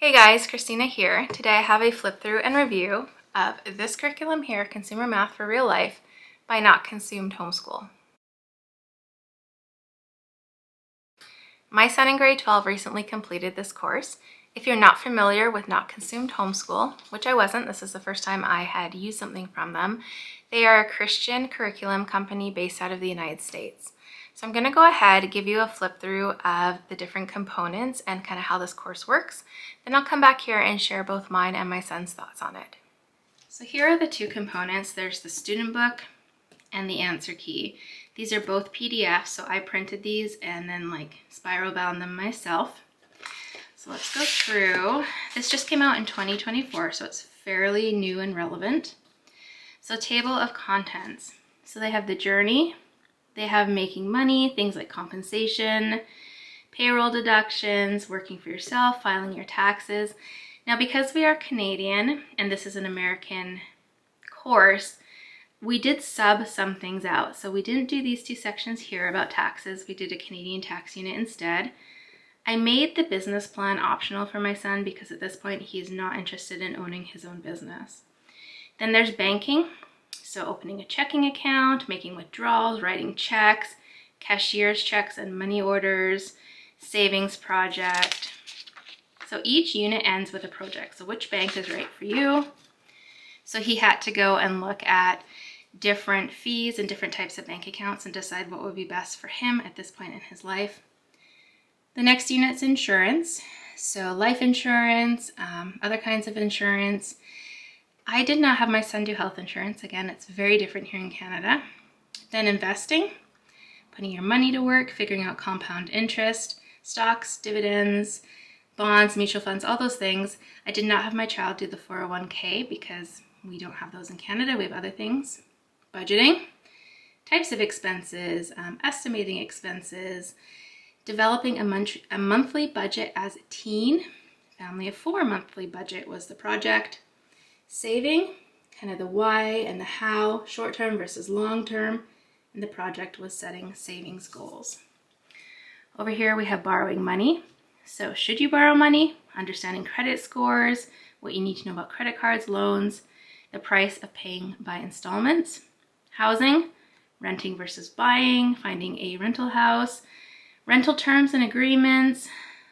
Hey guys, Christina here. Today I have a flip through and review of this curriculum here, Consumer Math for Real Life by Not Consumed Homeschool. My son in grade 12 recently completed this course. If you're not familiar with Not Consumed Homeschool, which I wasn't, this is the first time I had used something from them, they are a Christian curriculum company based out of the United States. So I'm going to go ahead and give you a flip through of the different components and kind of how this course works. Then I'll come back here and share both mine and my son's thoughts on it. So here are the two components. There's the student book and the answer key. These are both PDFs, so I printed these and then spiral bound them myself. So let's go through. This just came out in 2024, so it's fairly new and relevant. So table of contents. So they have the journey. They have making money, things like compensation, payroll deductions, working for yourself, filing your taxes. Now, because we are Canadian and this is an American course, we did sub some things out. So we didn't do these two sections here about taxes. We did a Canadian tax unit instead. I made the business plan optional for my son because at this point he's not interested in owning his own business. Then there's banking. So opening a checking account, making withdrawals, writing checks, cashier's checks and money orders, savings project. So each unit ends with a project. So which bank is right for you? So he had to go and look at different fees and different types of bank accounts and decide what would be best for him at this point in his life. The next unit's insurance. So life insurance, other kinds of insurance. I did not have my son do health insurance. Again, it's very different here in Canada. Then investing, putting your money to work, figuring out compound interest, stocks, dividends, bonds, mutual funds, all those things. I did not have my child do the 401k because we don't have those in Canada. We have other things. Budgeting, types of expenses, estimating expenses, developing a monthly budget as a teen. Family of 4 monthly budget was the project. Saving, kind of the why and the how, short-term versus long-term, and the project was setting savings goals. Over here we have borrowing money. So should you borrow money? Understanding credit scores, what you need to know about credit cards, loans, the price of paying by installments. Housing, renting versus buying, finding a rental house, rental terms and agreements,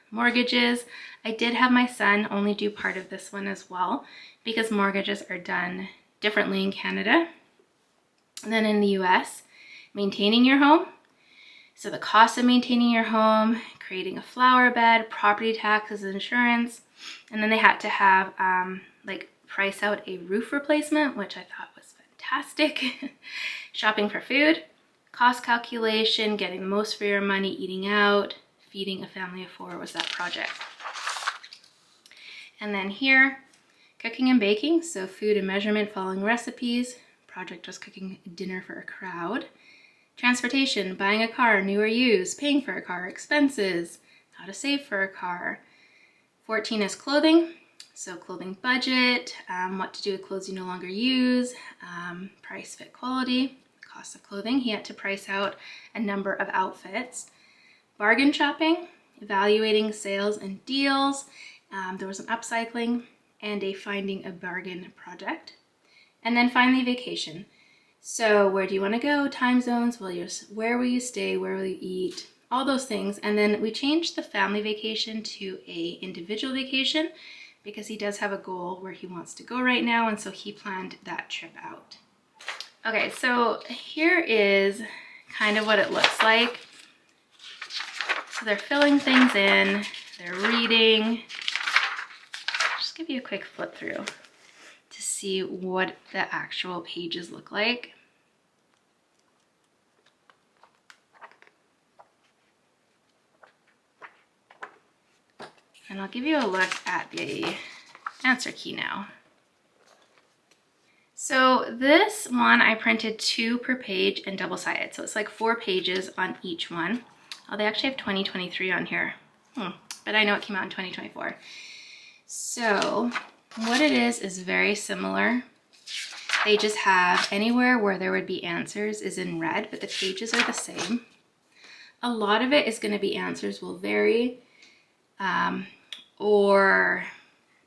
mortgages. I did have my son only do part of this one as well because mortgages are done differently in Canada than in the US. Maintaining your home. So the cost of maintaining your home, creating a flower bed, property taxes, insurance. And then they had to have price out a roof replacement, which I thought was fantastic. Shopping for food, cost calculation, getting the most for your money, eating out, feeding a family of 4 was that project. And then here, cooking and baking, so food and measurement, following recipes. Project was cooking dinner for a crowd. Transportation, buying a car, new or used, paying for a car, expenses, how to save for a car. 14 is clothing, so clothing budget, what to do with clothes you no longer use, price, fit, quality, cost of clothing. He had to price out a number of outfits. Bargain shopping, evaluating sales and deals. There was an upcycling and a finding a bargain project. And then finally vacation. So where do you want to go? Time zones, where will you stay? Where will you eat? All those things. And then we changed the family vacation to a individual vacation because he does have a goal where he wants to go right now. And so he planned that trip out. Okay, so here is kind of what it looks like. So they're filling things in, they're reading. Just give you a quick flip through to see what the actual pages look like. And I'll give you a look at the answer key now. So this one I printed 2 per page and double-sided. So it's like 4 pages on each one. Oh, they actually have 2023 on here. But I know it came out in 2024. So what it is very similar. They just have anywhere where there would be answers is in red, but the pages are the same. A lot of it is going to be answers will vary, or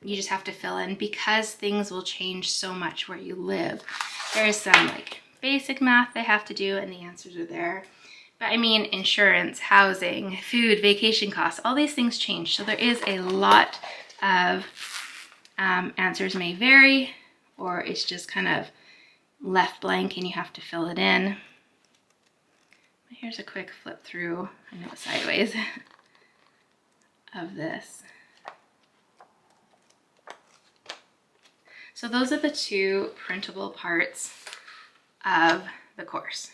you just have to fill in because things will change so much where you live. There is some like basic math they have to do and the answers are there. But I mean, insurance, housing, food, vacation costs, all these things change. So there is a lot of answers may vary, or it's just kind of left blank and you have to fill it in. Here's a quick flip through, I know it's sideways, of this. So those are the two printable parts of the course.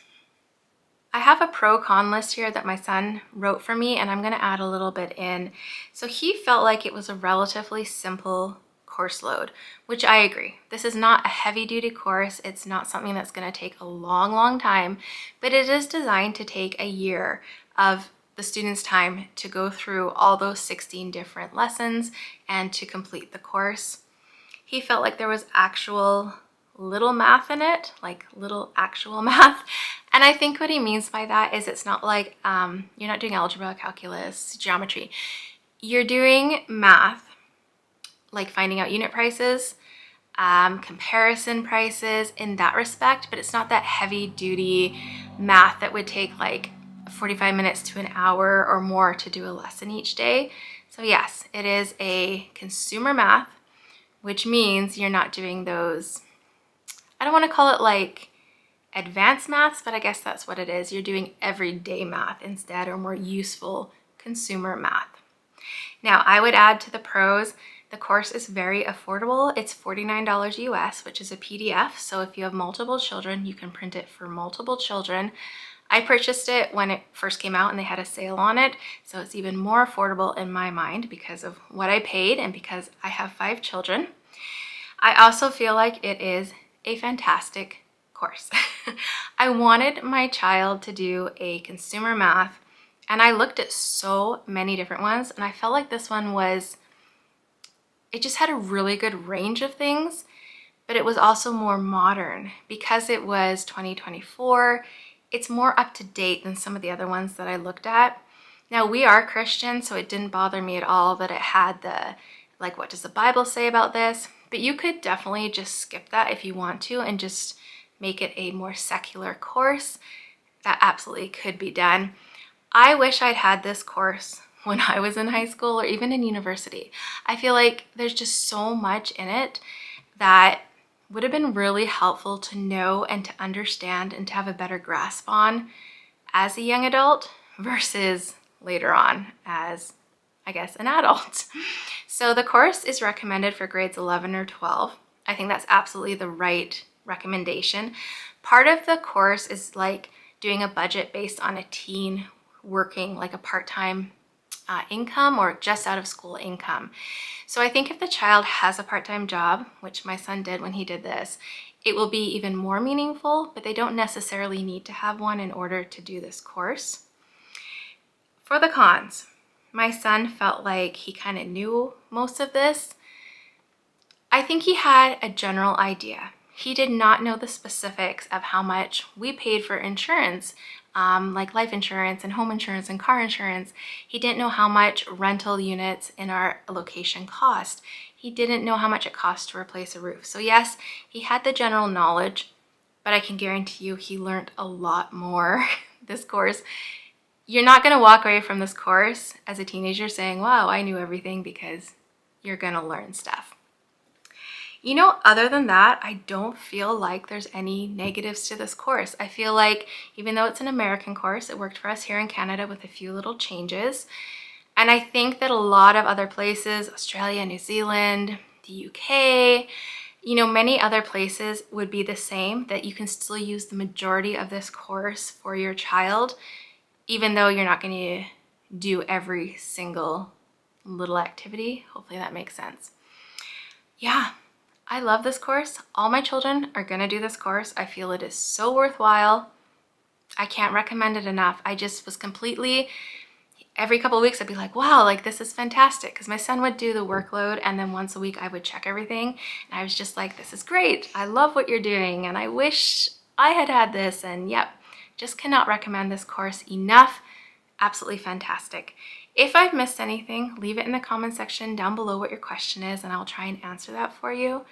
I have a pro-con list here that my son wrote for me, and I'm going to add a little bit in. So he felt like it was a relatively simple course load, which I agree. This is not a heavy-duty course. It's not something that's going to take a long time, but it is designed to take a year of the student's time to go through all those 16 different lessons and to complete the course. He felt like there was actual little math in it, like little actual math. And I think what he means by that is it's not like you're not doing algebra, calculus, geometry. You're doing math, like finding out unit prices, comparison prices in that respect, but it's not that heavy duty math that would take like 45 minutes to an hour or more to do a lesson each day. So yes, it is a consumer math, which means you're not doing those, I don't want to call it like advanced maths, but I guess that's what it is. You're doing everyday math instead, or more useful consumer math. Now, I would add to the pros, the course is very affordable. It's $49 US, which is a PDF. So if you have multiple children, you can print it for multiple children. I purchased it when it first came out and they had a sale on it. So it's even more affordable in my mind because of what I paid and because I have 5 children. I also feel like it is a fantastic course. I wanted my child to do a consumer math, and I looked at so many different ones, and I felt like this one was, it just had a really good range of things, but it was also more modern because it was 2024. It's more up to date than some of the other ones that I looked at. Now, we are Christian, so it didn't bother me at all that it had the, like, what does the Bible say about this? But you could definitely just skip that if you want to and just make it a more secular course. That absolutely could be done. I wish I'd had this course when I was in high school or even in university. I feel like there's just so much in it that would have been really helpful to know and to understand and to have a better grasp on as a young adult versus later on as, I guess, an adult. So the course is recommended for grades 11 or 12. I think that's absolutely the right recommendation. Part of the course is like doing a budget based on a teen working like a part-time income or just out of school income. So I think if the child has a part-time job, which my son did when he did this, it will be even more meaningful, but they don't necessarily need to have one in order to do this course. For the cons, my son felt like he kind of knew most of this. I think he had a general idea. He did not know the specifics of how much we paid for insurance, like life insurance and home insurance and car insurance. He didn't know how much rental units in our location cost. He didn't know how much it cost to replace a roof. So yes, he had the general knowledge, but I can guarantee you he learned a lot more this course. You're not going to walk away from this course as a teenager saying, wow, I knew everything, because you're going to learn stuff. You know, other than that, I don't feel like there's any negatives to this course. I feel like even though it's an American course, it worked for us here in Canada with a few little changes. And I think that a lot of other places, Australia, New Zealand, the UK, you know, many other places would be the same, that you can still use the majority of this course for your child, even though you're not going to do every single little activity. Hopefully that makes sense. Yeah. I love this course. All my children are going to do this course. I feel it is so worthwhile. I can't recommend it enough. I just was completely, every couple of weeks I'd be like, wow, like this is fantastic. Because my son would do the workload and then once a week I would check everything. And I was just like, this is great. I love what you're doing. And I wish I had had this. And yep, just cannot recommend this course enough. Absolutely fantastic. If I've missed anything, leave it in the comment section down below what your question is and I'll try and answer that for you.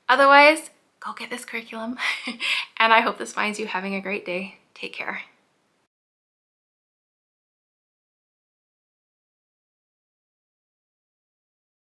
Otherwise, go get this curriculum and I hope this finds you having a great day. Take care.